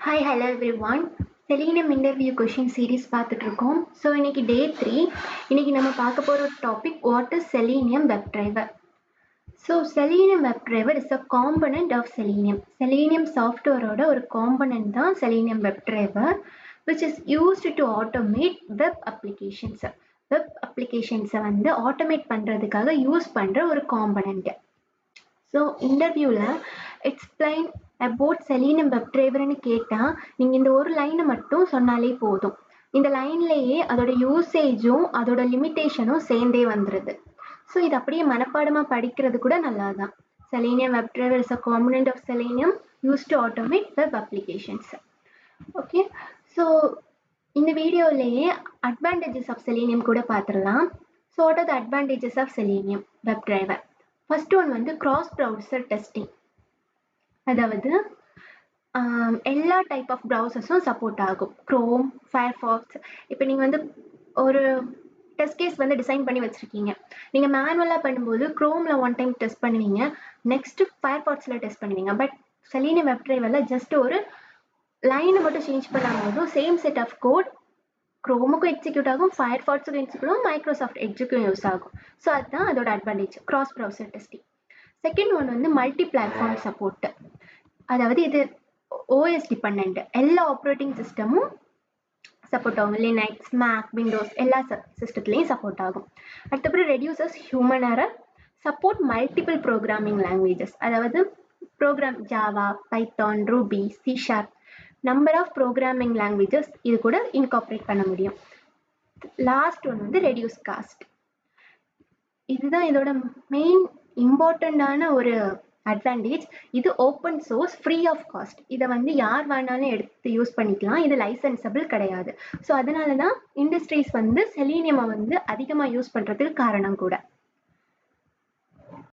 Hello everyone. Selenium interview question series பார்த்துட்டு இருக்கோம். So இன்னைக்கு டே 3. இன்னைக்கு நம்ம பார்க்க போகிற topic what is Selenium WebDriver. So Selenium WebDriver is a component of Selenium. Selenium softwareோட ஒரு component தான் Selenium WebDriver, which is used to automate web applications. Web applications வந்து automate பண்ணுறதுக்காக யூஸ் பண்ணுற ஒரு component. ஸோ இன்டர்வியூவில் எக்ஸ்பிளைன் அபவுட் Selenium WebDriverன்னு கேட்டால் நீங்கள் இந்த ஒரு லைனை மட்டும் சொன்னாலே போதும். இந்த லைன்லேயே அதோட யூசேஜும் அதோட லிமிட்டேஷனும் சேர்ந்தே வந்துடுது. ஸோ இது அப்படியே மனப்பாடமாக படிக்கிறது கூட நல்லா தான். Selenium WebDriver is a component of Selenium used to automate web applications. Okay, so இந்த வீடியோவிலேயே அட்வான்டேஜஸ் ஆஃப் Selenium கூட பார்த்துடலாம். So what are the advantages of Selenium WebDriver? First one வந்து கிராஸ் ப்ரௌசர் டெஸ்டிங். அதாவது எல்லா டைப் ஆஃப் ப்ரௌசர்ஸும் support ஆகும். Chrome, Firefox. இப்போ நீங்கள் வந்து ஒரு டெஸ்ட் கேஸ் வந்து டிசைன் பண்ணி வச்சுருக்கீங்க. நீங்கள் மேனுவலாக பண்ணும்போது க்ரோமில் ஒன் டைம் டெஸ்ட் பண்ணுவீங்க, நெக்ஸ்ட்டு ஃபயர்ஃபாக்ஸில் டெஸ்ட் பண்ணுவீங்க. பட் Selenium WebDriverல ஜஸ்ட் ஒரு லைனை மட்டும் சேஞ்ச் பண்ணால் போதும், சேம் செட் ஆஃப் கோட் க்ரோமுக்கும் எக்ஸிக்யூட் ஆகும், ஃபயர்ஃபாக்ஸுக்கும் எக்ஸிக்யூட் ஆகும், மைக்ரோசாஃப்ட் எட்ஜுக்கும் யூஸ் ஆகும். ஸோ அதுதான் அதோட advantage, cross browser testing. Second one வந்து மல்டி பிளாட்ஃபார்ம் சப்போர்ட். அதாவது இது ஓஎஸ் டிபெண்ட், எல்லா ஆப்ரேட்டிங் சிஸ்டமும் சப்போர்ட் ஆகும். லினக்ஸ், மேக், விண்டோஸ் எல்லா சிஸ்டத்துலேயும் சப்போர்ட் ஆகும். அடுத்தபடி reduces human error, support multiple programming languages. அதாவது program Java, Python, Ruby, C sharp, number of programming languages இது கூட இன்கார்பரேட் பண்ண முடியும். லாஸ்ட் ஒன் வந்து ரெடியூஸ் காஸ்ட். இதுதான் இதோட மெயின் இம்பார்ட்டண்டான ஒரு அட்வான்டேஜ். இது open source, free of cost. இதை வந்து யார் வேணாலும் எடுத்து யூஸ் பண்ணிக்கலாம். இது லைசன்சபிள் கிடையாது. ஸோ அதனால தான் இண்டஸ்ட்ரீஸ் வந்து Selenium வந்து அதிகமாக யூஸ் பண்ணுறதுக்கு காரணம் கூட.